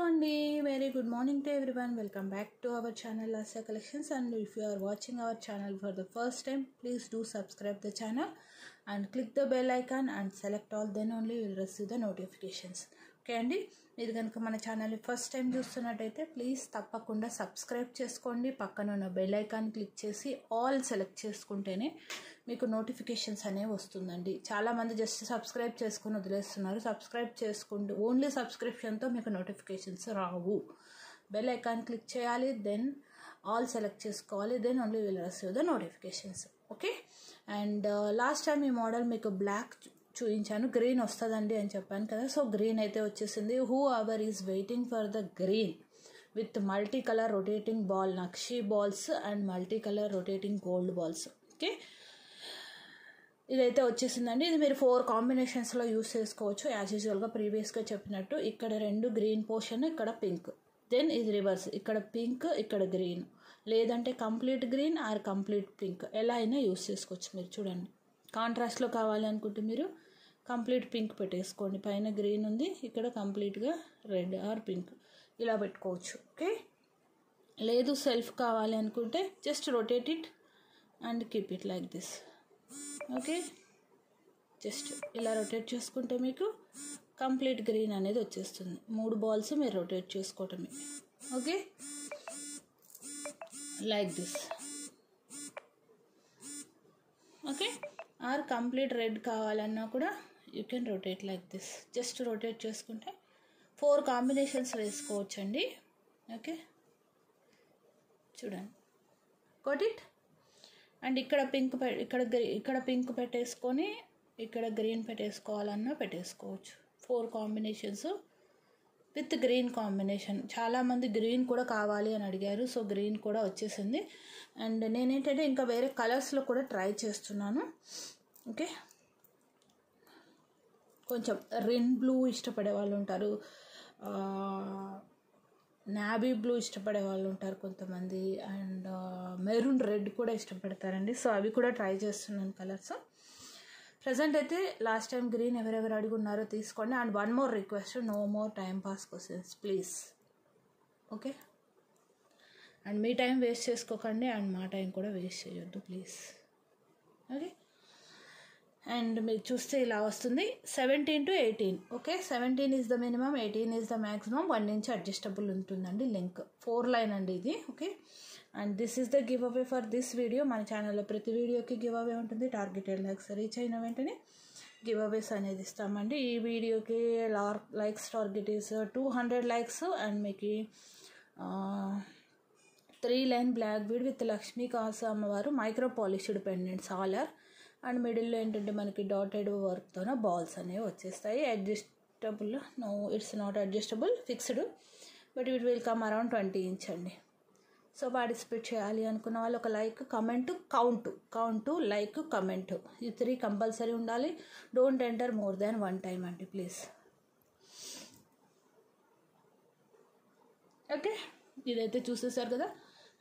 Andy, very good morning to everyone. Welcome back to our channel Lasya Collections, and if you are watching our channel for the first time, please do subscribe the channel and click the bell icon and select all, then only you will receive the notifications. Okay అండి, మీరు కనుక మన ఛానల్ని first time చూస్తున్నట్టయితే please తప్పకుండా subscribe చేసుకోండి. పక్కన ఉన్న బెల్ ఐకాన్ క్లిక్ చేసి ఆల్ సెలెక్ట్ చేసుకుంటేనే మీకు నోటిఫికేషన్స్ అనేవి వస్తుందండి. చాలామంది జస్ట్ సబ్స్క్రైబ్ చేసుకుని వదిలేస్తున్నారు. సబ్స్క్రైబ్ చేసుకుంటూ ఓన్లీ సబ్స్క్రిప్షన్తో మీకు నోటిఫికేషన్స్ రావు. బెల్ ఐకాన్ క్లిక్ చేయాలి, దెన్ ఆల్ సెలెక్ట్ చేసుకోవాలి, then only will receive the notifications. Okay, and last time ఈ మోడల్ మీకు బ్లాక్ చూపించాను, గ్రీన్ వస్తుందండి అని చెప్పాను కదా. సో గ్రీన్ అయితే వచ్చేసింది. Whoever is waiting for the green with multi colour rotating ball, నక్షీ balls and multi colour rotating gold balls. Okay, ఇదైతే వచ్చేసిందండి. ఇది మీరు 4 కాంబినేషన్స్లో యూస్ చేసుకోవచ్చు. యాజ్ యూజువల్గా ప్రీవియస్గా చెప్పినట్టు ఇక్కడ 2 గ్రీన్ పోర్షన్, ఇక్కడ పింక్, దెన్ ఇది రివర్స్, ఇక్కడ పింక్ ఇక్కడ గ్రీన్, లేదంటే complete green are complete pink, ఎలా అయినా యూస్ చేసుకోవచ్చు. మీరు చూడండి, కాంట్రాస్ట్లో కావాలి అనుకుంటే మీరు కంప్లీట్ పింక్ పెట్టేసుకోండి. పైన గ్రీన్ ఉంది, ఇక్కడ కంప్లీట్గా రెడ్ ఆర్ పింక్, ఇలా పెట్టుకోవచ్చు. ఓకే, లేదు సెల్ఫ్ కావాలి అనుకుంటే just rotate it and keep it like this. Okay, just ఇలా రొటేట్ చేసుకుంటే మీకు కంప్లీట్ గ్రీన్ అనేది వచ్చేస్తుంది. 3 బాల్స్ మీరు రొటేట్ చేసుకోవటమే. Okay, like this. Okay, or complete red కావాలన్నా కూడా you can rotate like this. Just rotate చేసుకుంటే 4 కాంబినేషన్స్ వేసుకోవచ్చండి. ఓకే, చూడండి, గోట్ ఇట్. అండ్ ఇక్కడ పింక్ ఇక్కడ పింక్ పెట్టేసుకొని ఇక్కడ గ్రీన్ పెట్టేసుకోవాలన్నా పెట్టేసుకోవచ్చు. 4 కాంబినేషన్స్ విత్ గ్రీన్ కాంబినేషన్. చాలామంది గ్రీన్ కూడా కావాలి అని అడిగారు, సో గ్రీన్ కూడా వచ్చేసింది. అండ్ నేనేంటంటే ఇంకా వేరే కలర్స్లో కూడా ట్రై చేస్తున్నాను. ఓకే, కొంచెం రెయిన్ బ్లూ ఇష్టపడే వాళ్ళు ఉంటారు, నావీ బ్లూ ఇష్టపడే వాళ్ళు ఉంటారు కొంతమంది, అండ్ మెరూన్ రెడ్ కూడా ఇష్టపడతారండి. సో అవి కూడా ట్రై చేస్తున్నాను కలర్స్. ప్రజెంట్ అయితే లాస్ట్ టైం గ్రీన్ ఎవరెవరు అడుగున్నారో తీసుకోండి. And one more request, no more time pass questions please. Okay, and మీ టైం వేస్ట్ చేసుకోకండి, అండ్ మా టైం కూడా వేస్ట్ చేయొద్దు ప్లీజ్. ఓకే, అండ్ మీరు చూస్తే ఇలా వస్తుంది 17 to 18. Okay, 17 is the minimum, 18 is the maximum. 1 inch adjustable ఉంటుందండి లింక్. 4 లైన్ అండి ఇది. Okay, and this is the give away for this video. మన ఛానల్లో ప్రతి వీడియోకి గివ్ అవే ఉంటుంది. టార్గెటెడ్ లైక్స్ రీచ్ అయిన వెంటనే గివ్ అవేస్ అనేది ఇస్తామండి. ఈ వీడియోకి likes target is 200 likes. And మీకు 3 line black bead with Lakshmi కాసు అమ్మవారు మైక్రో పాలిష్డ్ పెండెంట్స్ ఆలర్. అండ్ మిడిల్లో ఏంటంటే మనకి డాటెడ్ వర్క్తోనే బాల్స్ అనేవి వచ్చేస్తాయి. Adjustable, no it's not adjustable, fixed, but it will come around 20 inch అండి. సో పార్టిసిపేట్ చేయాలి అనుకున్న వాళ్ళు ఒక like, comment, count, like, comment, ఈ 3 కంపల్సరీ ఉండాలి. Don't enter more than 1 time అండి ప్లీజ్. ఓకే, ఇదైతే చూసేసారు కదా.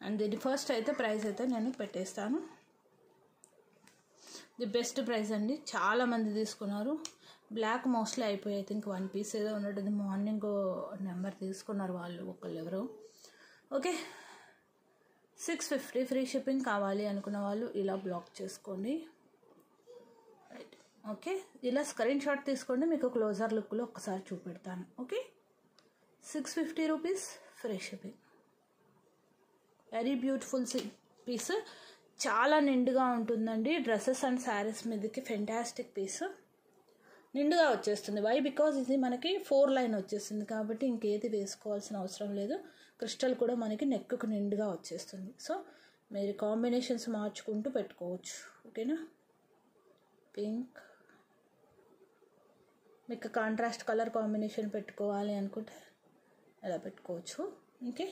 అండ్ దీని ఫస్ట్ అయితే ప్రైస్ అయితే నేను పెట్టేస్తాను. ది బెస్ట్ ప్రైస్ అండి, చాలామంది తీసుకున్నారు. బ్లాక్ మోస్ట్లీ అయిపోయి ఐ థింక్ 1 పీస్ ఏదో ఉన్నట్టుంది. మార్నింగ్ నెంబర్ తీసుకున్నారు వాళ్ళు ఒకళ్ళు ఎవరో. ఓకే, 650 ఫ్రీ షిప్పింగ్ కావాలి అనుకున్న వాళ్ళు ఇలా బ్లాక్ చేసుకోండి. రైట్, ఓకే, ఇలా స్క్రీన్ షాట్ తీసుకోండి, మీకు క్లోజర్ లుక్లో ఒకసారి చూపెడతాను. Okay, 650 rupees free shipping. Very beautiful piece, చాలా నిండుగా ఉంటుందండి. డ్రెస్సెస్ అండ్ శారీస్ మీదకి ఫెంటాస్టిక్ పీస్, నిండుగా వచ్చేస్తుంది. వై, బికాజ్ ఇది మనకి 4 లైన్ వచ్చేస్తుంది కాబట్టి ఇంకేది వేసుకోవాల్సిన అవసరం లేదు. క్రిస్టల్ కూడా మనకి నెక్కు నిండుగా వచ్చేస్తుంది. సో మీరు కాంబినేషన్స్ మార్చుకుంటూ పెట్టుకోవచ్చు. ఓకేనా, పింక్, మీకు కాంట్రాస్ట్ కలర్ కాంబినేషన్ పెట్టుకోవాలి అనుకుంటే అలా పెట్టుకోవచ్చు. Okay,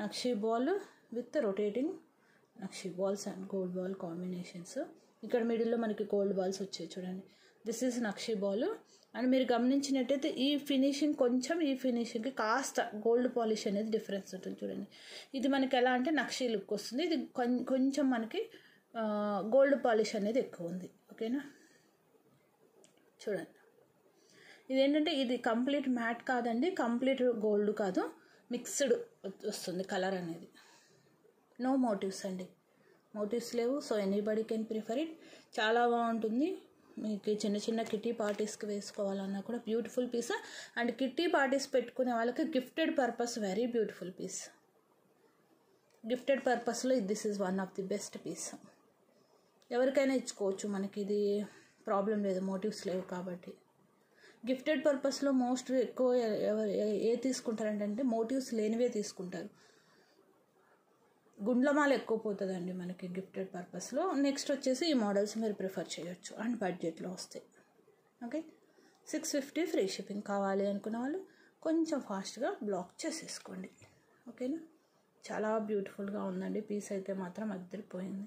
nakshi ball with rotating nakshi balls and gold ball combinations. ఇక్కడ మిడిల్లో మనకి గోల్డ్ బాల్స్ వచ్చాయి చూడండి. This is nakshi ball. And మీరు గమనించినట్టయితే ఈ ఫినిషింగ్ కొంచెం, ఈ ఫినిషింగ్కి కాస్త గోల్డ్ పాలిష్ అనేది డిఫరెన్స్ ఉంటుంది చూడండి. ఇది మనకి ఎలా అంటే నక్షీ లుక్ వస్తుంది, ఇది కొంచెం మనకి గోల్డ్ పాలిష్ అనేది ఎక్కువ ఉంది. ఓకేనా, చూడండి ఇదేంటంటే ఇది కంప్లీట్ మ్యాట్ కాదండి, కంప్లీట్ గోల్డ్ కాదు, మిక్స్డ్ వస్తుంది కలర్ అనేది. నో మోటివ్స్ అండి, మోటివ్స్ లేవు. So anybody can prefer it. చాలా బాగుంటుంది. మీకు చిన్న చిన్న కిట్టి పార్టీస్కి వేసుకోవాలన్నా కూడా beautiful piece. And kitty parties పెట్టుకునే వాళ్ళకి gifted purpose very beautiful piece. Gifted పర్పస్లో this is one of the best piece. ఎవరికైనా ఇచ్చుకోవచ్చు, మనకి ఇది ప్రాబ్లం లేదు, మోటివ్స్ లేవు కాబట్టి. గిఫ్టెడ్ పర్పస్లో మోస్ట్ ఎక్కువ ఏ తీసుకుంటారంటే మోటివ్స్ లేనివే తీసుకుంటారు. గుండ్లమాల ఎక్కువ పోతుందండి మనకి గిఫ్టెడ్ పర్పస్లో. నెక్స్ట్ వచ్చేసి ఈ మోడల్స్ మీరు ప్రిఫర్ చేయొచ్చు అండ్ బడ్జెట్లో వస్తాయి. Okay, 650 free shipping. కావాలి అనుకున్న వాళ్ళు కొంచెం ఫాస్ట్గా బ్లాక్ చేసేసుకోండి. ఓకేనా, చాలా బ్యూటిఫుల్గా ఉందండి పీస్ అయితే మాత్రం అదిరిపోయింది.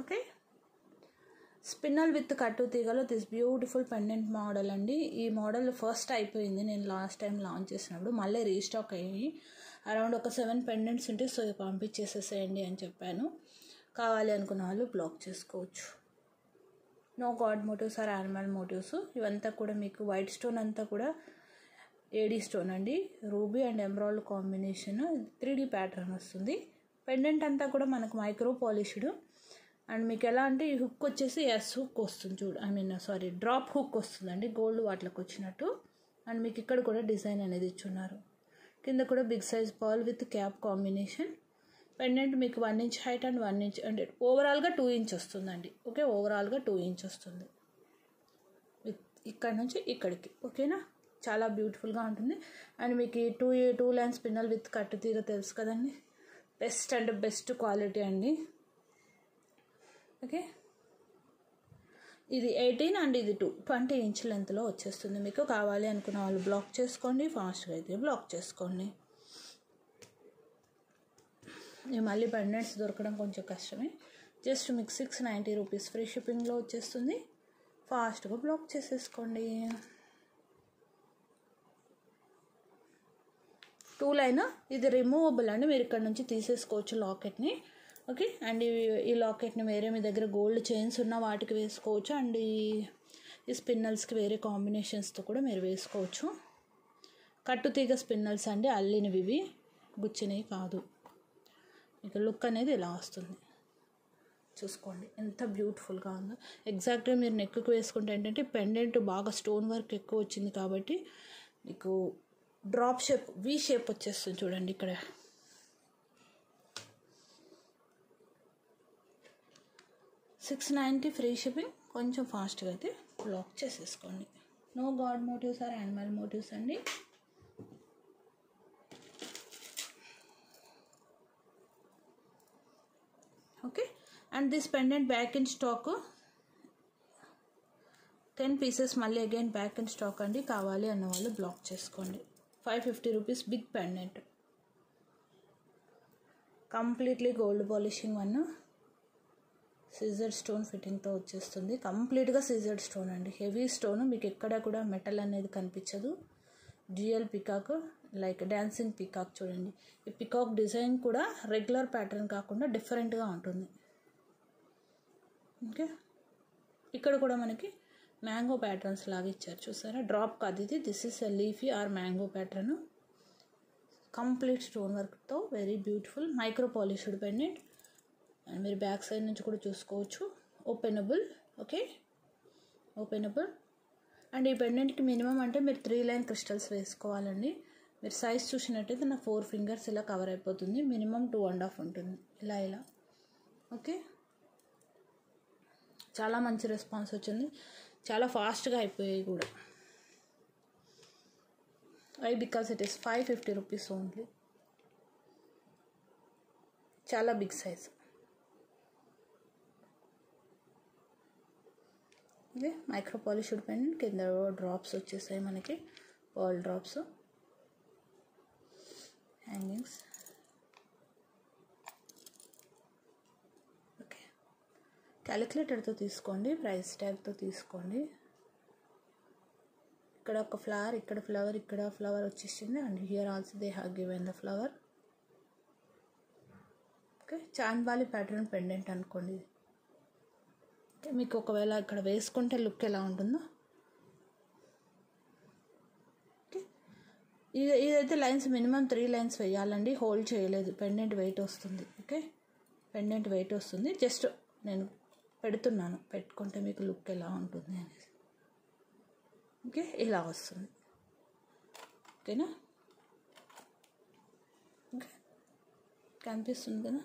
ఓకే, స్పిన్నల్ విత్ కట్టు తీగలో దిస్ బ్యూటిఫుల్ పెండెంట్ మోడల్ అండి. ఈ మోడల్ ఫస్ట్ అయిపోయింది నేను లాస్ట్ టైం లాంచ్ చేసినప్పుడు, మళ్ళీ రీస్టాక్ అయ్యి అరౌండ్ ఒక 7 పెండెంట్స్ ఉంటే సో పంపించేసేసేయండి అని చెప్పాను. కావాలి అనుకున్న వాళ్ళు బ్లాక్ చేసుకోవచ్చు. No god motifs or animal motifs. ఇవంతా కూడా మీకు వైట్ స్టోన్ అంతా కూడా ఏడీ స్టోన్ అండి, ruby and emerald combination 3D pattern వస్తుంది. పెండెంట్ అంతా కూడా మనకు మైక్రో పాలిష్డ్. అండ్ మీకు ఎలా అంటే ఈ హుక్ వచ్చేసి ఎస్ హుక్ వస్తుంది, డ్రాప్ హుక్ వస్తుందండి, గోల్డ్ వాటిలోకి వచ్చినట్టు. అండ్ మీకు ఇక్కడ కూడా డిజైన్ అనేది ఇచ్చున్నారు. కింద కూడా big size pearl with cap combination. Pendant మీకు 1 ఇంచ్ హైట్ అండ్ 1 ఇంచ్ అంటే ఓవరాల్గా 2 ఇంచ్ వస్తుందండి. ఓకే, ఓవరాల్గా 2 ఇంచ్ వస్తుంది ఇక్కడ నుంచి ఇక్కడికి. ఓకేనా, చాలా బ్యూటిఫుల్గా ఉంటుంది. అండ్ మీకు ఈ టూ లైన్ స్పిన్నల్ విత్ కట్టు తీగ తెలుసు కదండి, బెస్ట్ అండ్ బెస్ట్ క్వాలిటీ అండి. ఓకే, ఇది 18 అండ్ ఇది 20 ఇంచ్ లెంత్లో వచ్చేస్తుంది. మీకు కావాలి అనుకున్న వాళ్ళు బ్లాక్ చేసుకోండి, ఫాస్ట్గా అయితే బ్లాక్ చేసుకోండి. ఈ మళ్ళీ పెండెంట్స్ దొరకడం కొంచెం కష్టమే. జస్ట్ మీకు 690 రూపీస్ ఫ్రీ షిప్పింగ్లో వచ్చేస్తుంది. ఫాస్ట్గా బ్లాక్ చేసేసుకోండి. 2 లైన్ ఇది రిమూవబుల్ అండి, మీరు ఇక్కడ నుంచి తీసేసుకోవచ్చు లాకెట్ని. ఓకే, అండ్ ఈ లాకెట్ని వేరే మీ దగ్గర గోల్డ్ చైన్స్ ఉన్న వాటికి వేసుకోవచ్చు. అండ్ ఈ స్పిన్నల్స్కి వేరే కాంబినేషన్స్తో కూడా మీరు వేసుకోవచ్చు. కట్టుతీగ స్పిన్నల్స్ అండి, అల్లినవి ఇవి, గుచ్చినవి కాదు. మీకు లుక్ అనేది ఇలా వస్తుంది, చూసుకోండి ఎంత బ్యూటిఫుల్గా ఉందో. ఎగ్జాక్ట్గా మీరు నెక్కు వేసుకుంటే ఏంటంటే పెండెంట్ బాగా స్టోన్ వర్క్ ఎక్కువ వచ్చింది కాబట్టి మీకు డ్రాప్ షేప్ వి షేప్ వచ్చేస్తుంది చూడండి ఇక్కడ. 690 ఫ్రీ షిప్పింగ్. కొంచెం ఫాస్ట్గా అయితే బ్లాక్ చేసేసుకోండి. No god motifs or animal motives అండి. Okay, and this pendant back in stock 10 పీసెస్ మళ్ళీ అగైన్ బ్యాక్ ఇన్ స్టాక్ అండి. కావాలి అన్న వాళ్ళు బ్లాక్ చేసుకోండి. 550 rupees big pendant, completely gold polishing one, సీజర్ స్టోన్ ఫిట్టింగ్తో వచ్చేస్తుంది. కంప్లీట్గా సీజర్డ్ స్టోన్ అండి, హెవీ స్టోన్, మీకు ఎక్కడ కూడా మెటల్ అనేది కనిపించదు. Dual peacock like dancing peacock చూడండి. ఈ పికాక్ డిజైన్ కూడా రెగ్యులర్ ప్యాటర్న్ కాకుండా డిఫరెంట్గా ఉంటుంది. ఓకే, ఇక్కడ కూడా మనకి మ్యాంగో ప్యాటర్న్స్ లాగా ఇచ్చారు చూసారా, డ్రాప్ కాదు ఇది, this is a leafy or mango pattern. Complete stone వర్క్తో very beautiful micro polished pendant. And మీరు బ్యాక్ సైడ్ నుంచి కూడా చూసుకోవచ్చు, ఓపెనబుల్. Okay, openable. అండ్ ఈ పెండెంట్కి మినిమం అంటే మీరు 3 లైన్ క్రిస్టల్స్ వేసుకోవాలండి. మీరు సైజ్ చూసినట్టయితే నా 4 ఫింగర్స్ ఇలా కవర్ అయిపోతుంది. మినిమం 2.5 ఉంటుంది ఇలా. ఓకే, చాలా మంచి రెస్పాన్స్ వచ్చింది, చాలా ఫాస్ట్గా అయిపోయాయి కూడా. Why because it is 550 rupees only. చాలా బిగ్ సైజ్. ఇది మైక్రో పాలిష్డ్ పెండెంట్, కింద డ్రాప్స్ వచ్చేసాయి మనకి, పర్ల్ డ్రాప్స్, హ్యాంగింగ్స్. ఓకే, క్యాలిక్యులేటర్తో తీసుకోండి, ప్రైస్ ట్యాగ్తో తీసుకోండి. ఇక్కడ ఒక ఫ్లవర్, ఇక్కడ ఫ్లవర్, ఇక్కడ ఫ్లవర్ వచ్చేసింది. And here also they have given the flower. Okay, chandbali pattern pendant అనుకోండి. మీకు ఒకవేళ ఇక్కడ వేసుకుంటే లుక్ ఎలా ఉంటుందో. ఓకే, ఇదైతే లైన్స్ మినిమం 3 లైన్స్ వేయాలండి, హోల్డ్ చేయలేదు, పెండెంట్ వెయిట్ వస్తుంది. ఓకే, పెండెంట్ వెయిట్ వస్తుంది. జస్ట్ నేను పెడుతున్నాను, పెట్టుకుంటే మీకు లుక్ ఎలా ఉంటుంది అనేసి. ఓకే, ఇలా వస్తుంది. ఓకేనా, ఓకే, కనిపిస్తుంది కదా,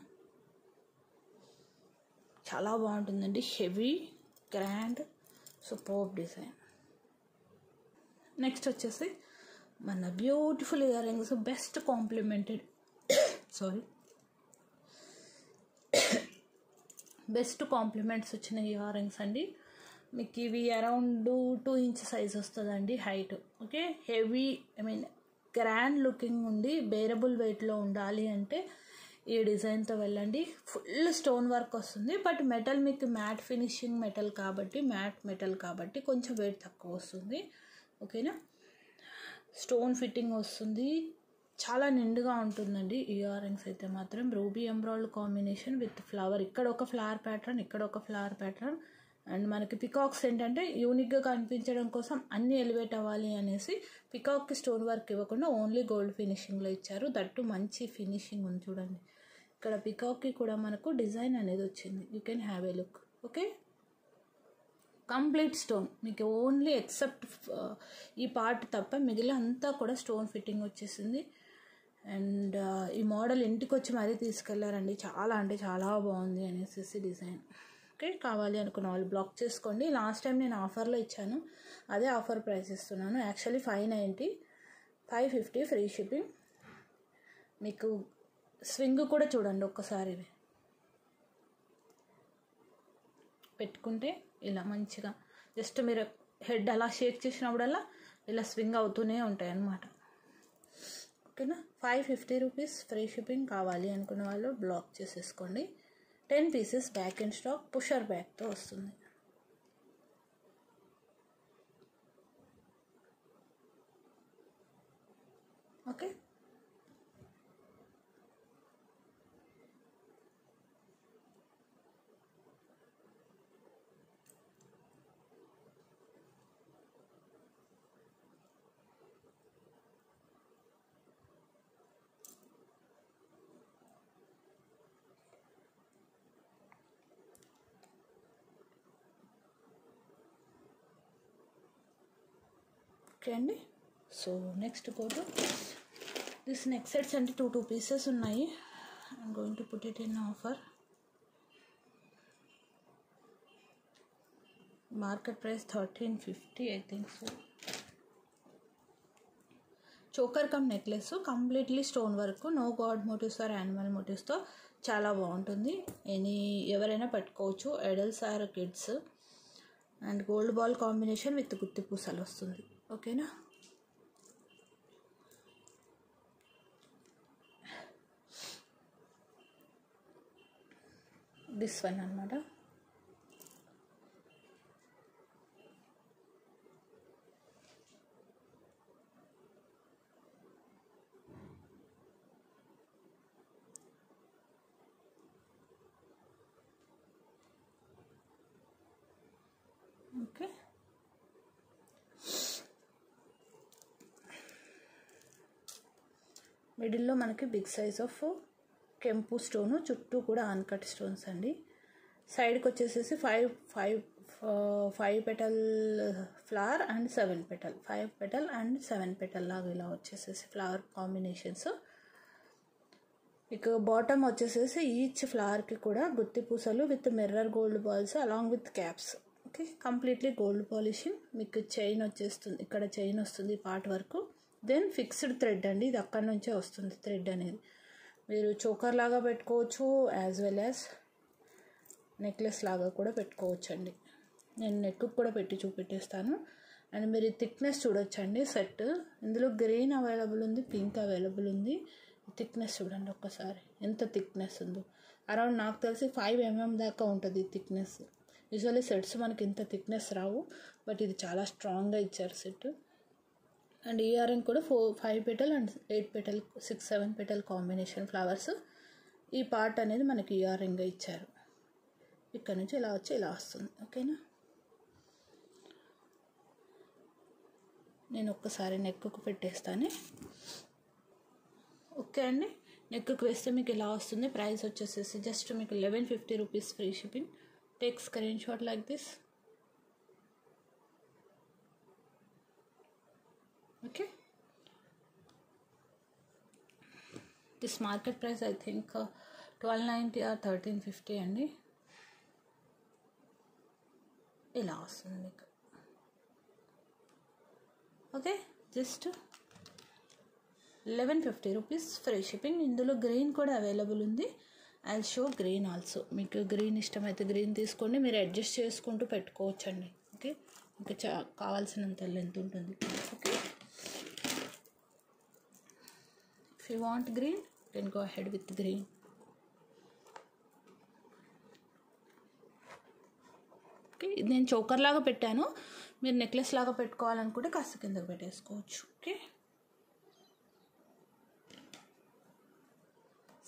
చాలా బాగుంటుందండి. Heavy, grand, superb design. Next వచ్చేసి మన beautiful ear rings, best complimented best compliments వచ్చిన ఇయర్ రింగ్స్ అండి. మీకు ఇవి అరౌండ్ 2 ఇంచ్ సైజ్ వస్తుందండి height. Okay, heavy, grand looking ఉండి బేరబుల్ వెయిట్లో ఉండాలి అంటే ఈ డిజైన్తో వెళ్ళండి. ఫుల్ స్టోన్ వర్క్ వస్తుంది, బట్ మెటల్ మీకు మ్యాట్ ఫినిషింగ్ మెటల్ కాబట్టి కొంచెం వెయిట్ తక్కువ వస్తుంది. ఓకేనా, స్టోన్ ఫిట్టింగ్ వస్తుంది, చాలా నిండుగా ఉంటుందండి. ఇయర్ రింగ్స్ అయితే మాత్రం రూబీ ఎంబ్రాయిడ్ కాంబినేషన్ విత్ ఫ్లవర్, ఇక్కడ ఒక ఫ్లవర్ ప్యాటర్న్, ఇక్కడ ఒక ఫ్లవర్ ప్యాటర్న్. అండ్ మనకి పికాక్స్ ఏంటంటే యూనిక్గా కనిపించడం కోసం అన్నీ ఎలివేట్ అవ్వాలి అనేసి పికాక్కి స్టోన్ వర్క్ ఇవ్వకుండా ఓన్లీ గోల్డ్ ఫినిషింగ్లో ఇచ్చారు. దట్టు మంచి ఫినిషింగ్ ఉంది చూడండి. ఇక్కడ పికాక్కి కూడా మనకు డిజైన్ అనేది వచ్చింది. You can have a look. Okay, complete stone, మీకు ఓన్లీ ఎక్సెప్ట్ ఈ పార్ట్ తప్ప మిగిలిన అంతా కూడా స్టోన్ ఫిట్టింగ్ వచ్చేసింది. అండ్ ఈ మోడల్ ఇంటికి వచ్చి మరీ తీసుకెళ్లారండి, చాలా అంటే చాలా బాగుంది అనేసి డిజైన్. ఓకే, కావాలి అనుకున్న వాళ్ళు బ్లాక్ చేసుకోండి. లాస్ట్ టైం నేను ఆఫర్లో ఇచ్చాను, అదే ఆఫర్ ప్రైస్ ఇస్తున్నాను. Actually 590, 550 free shipping. మీకు స్వింగ్ కూడా చూడండి ఒక్కసారి, పెట్టుకుంటే ఇలా మంచిగా జస్ట్ మీరు హెడ్ అలా షేక్ చేసినప్పుడల్లా ఇలా స్వింగ్ అవుతూనే ఉంటాయి అన్నమాట. ఓకేనా, 550 రూపీస్ ఫ్రీ షిప్పింగ్. కావాలి అనుకున్న వాళ్ళు బ్లాక్ చేసేసుకోండి. 10 pieces back in stock, pusher బ్యాక్తో వస్తుంది. ఓకే, ఓకే అండి. సో నెక్స్ట్ కోటు దిస్ నెక్ సెట్స్ అంటే 2 పీసెస్ ఉన్నాయి. I'm going to put it in offer. Market price 1350 I think so. Choker cum necklace, completely stone work, no god motifs or animal మోటివ్స్తో చాలా బాగుంటుంది. ఎవరైనా పెట్టుకోవచ్చు, adults or kids. And gold ball combination with గుత్తి పూసలు వస్తుంది. ఓకేనా, this one అన్నమాట. ఓకే, మిడిల్లో మనకి బిగ్ సైజ్ ఆఫ్ కెంపు స్టోను, చుట్టూ కూడా అన్కట్ స్టోన్స్ అండి. సైడ్కి వచ్చేసేసి 5 petal flower and 7 petal, 5 petal and 7 petal లాగా ఇలా వచ్చేసేసి ఫ్లవర్ కాంబినేషన్స్. ఇక బాటమ్ వచ్చేసేసి ఈచ్ ఫ్లవర్కి కూడా గుత్తి పూసలు with mirror gold balls along with caps. Okay, completely gold polishing. మీకు చైన్ వచ్చేస్తుంది, ఇక్కడ చైన్ వస్తుంది పార్ట్ వరకు. దెన్ ఫిక్స్డ్ థ్రెడ్ అండి, ఇది అక్కడి నుంచే వస్తుంది థ్రెడ్ అనేది. మీరు చోకర్ లాగా పెట్టుకోవచ్చు, యాజ్ వెల్ యాజ్ నెక్లెస్ లాగా కూడా పెట్టుకోవచ్చు అండి. నేను నెక్ కూడా పెట్టి చూపెట్టేస్తాను. అండ్ మీరు థిక్నెస్ చూడొచ్చండి సెట్. ఇందులో గ్రీన్ అవైలబుల్ ఉంది, పింక్ అవైలబుల్ ఉంది. థిక్నెస్ చూడండి ఒక్కసారి ఎంత థిక్నెస్ ఉందో. అరౌండ్ నాకు తెలిసి 5 mm దాకా ఉంటుంది థిక్నెస్. యూజువల్లీ సెట్స్ మనకి ఇంత థిక్నెస్ రావు, బట్ ఇది చాలా స్ట్రాంగ్గా ఇచ్చారు సెట్. అండ్ ఇయర్ రింగ్ కూడా 5 petal and 8 petal 6-7 petal combination flowers. ఈ పార్ట్ అనేది మనకి ఇయర్ రింగ్గా ఇచ్చారు. ఇక్కడ నుంచి ఇలా వచ్చి ఇలా వస్తుంది. ఓకేనా, నేను ఒక్కసారి నెక్కు పెట్టేస్తాను. ఓకే అండి, నెక్కు వేస్తే మీకు ఇలా వస్తుంది. ప్రైస్ వచ్చేసేసి జస్ట్ మీకు 1150 rupees free shipping. Take screen shot like this. Okay, this market price I think 1290 or 1350 అండి. ఇలా వస్తుంది మీకు. Okay, just 1150 rupees free shipping. ఇందులో గ్రీన్ కూడా అవైలబుల్ ఉంది. I show green also. మీకు గ్రీన్ ఇష్టమైతే గ్రీన్ తీసుకోండి, మీరు అడ్జస్ట్ చేసుకుంటూ పెట్టుకోవచ్చు అండి. ఓకే, ఇంకా కావాల్సినంత లెంత్ ఉంటుంది. Okay, if you want green can go ahead with green. Okay, ఇది నేను చోకర్ లాగా పెట్టాను, మీరు నెక్లెస్ లాగా పెట్టుకోవాలనుకుంటే కాస్త కిందకి పెట్టేసుకోవచ్చు. ఓకే,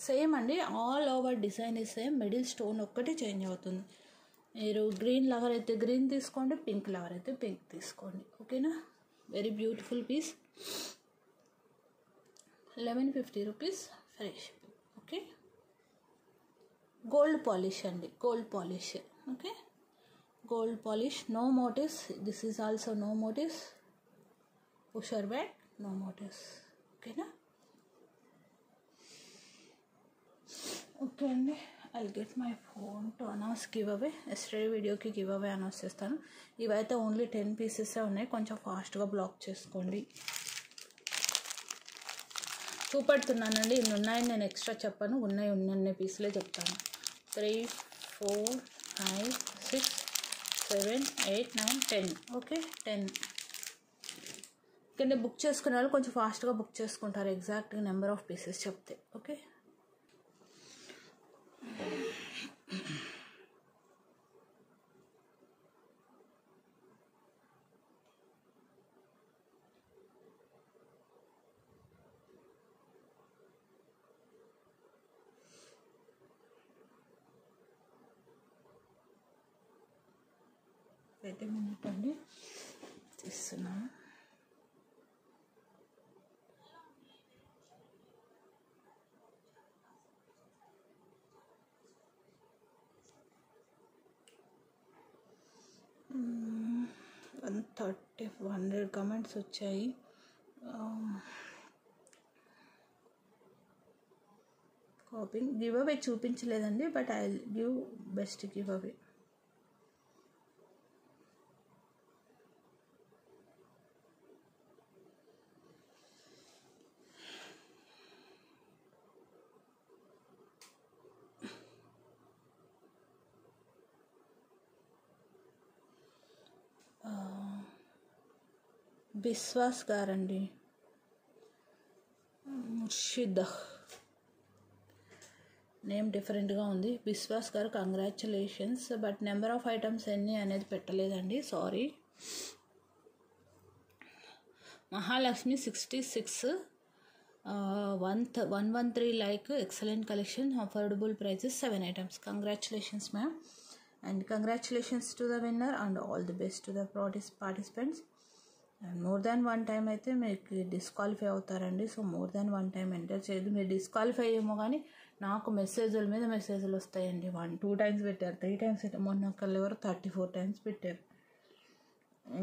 సేమ్ అండి, ఆల్ ఓవర్ డిజైన్ ఈ సేమ్. మిడిల్ స్టోన్ ఒక్కటి చేంజ్ అవుతుంది. మీరు గ్రీన్ లవర్ అయితే గ్రీన్ తీసుకోండి, పింక్ లవర్ అయితే పింక్ తీసుకోండి. ఓకేనా, very beautiful piece. 1150 rupees free shipping. Okay, gold polish అండి, gold polish. Okay, gold polish, no motives. This is also no motives. Pusher back, no motives. ఓకేనా, okay అండి, I'll get my phone to announce giveaway. Yesterday వీడియోకి give away announce చేస్తాను. ఇవైతే only 10 పీసెసే ఉన్నాయి, కొంచెం ఫాస్ట్గా black చేసుకోండి. చూపెడుతున్నానండి, ఇన్ని ఉన్నాయని నేను ఎక్స్ట్రా చెప్పాను. ఉన్న పీసులే చెప్తాను. 3, 4, 5, 6, 7, 8, 9, 10. ఓకే, 10. ఇక్కడ బుక్ చేసుకునే వాళ్ళు కొంచెం ఫాస్ట్గా బుక్ చేసుకుంటారు, ఎగ్జాక్ట్గా నెంబర్ ఆఫ్ పీసెస్ చెప్తే. ఓకే, అయితే మినిట్ అండి తీస్తున్నాను. వన్ 100 కమెంట్స్ వచ్చాయి. కాపింగ్ గివ్ అవే చూపించలేదండి, but I give best giveaway. Biswas గారండి, ముర్షిద్ నేమ్ డిఫరెంట్గా ఉంది. బిశ్వాస్ గారు congratulations, but number of items ఎన్ని అనేది పెట్టలేదండి, sorry. Mahalakshmi 66, 113 like, excellent collection, affordable prices, 7 items. Congratulations ma'am, and congratulations to the winner and all the best to the participants. And more than 1 time అయితే మీకు disqualify అవుతారండి. So more than 1 time enter చేయదు. మీరు disqualify ఏమో కానీ నాకు మెసేజ్ల మీద మెసేజ్లు వస్తాయండి. 1-2 టైమ్స్ పెట్టారు, 3 టైమ్స్ పెట్టారు. మొన్న ఒకళ్ళు ఎవరు 34 టైమ్స్ పెట్టారు.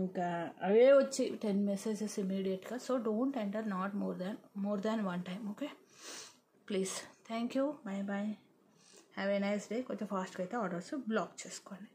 ఇంకా అవే వచ్చి 10 మెసేజెస్ ఇమీడియట్గా. So don't enter not more than 1 time. Okay, please. Thank you, bye bye, have a nice day. కొంచెం ఫాస్ట్గా అయితే ఆర్డర్స్ బ్లాక్ చేసుకోండి.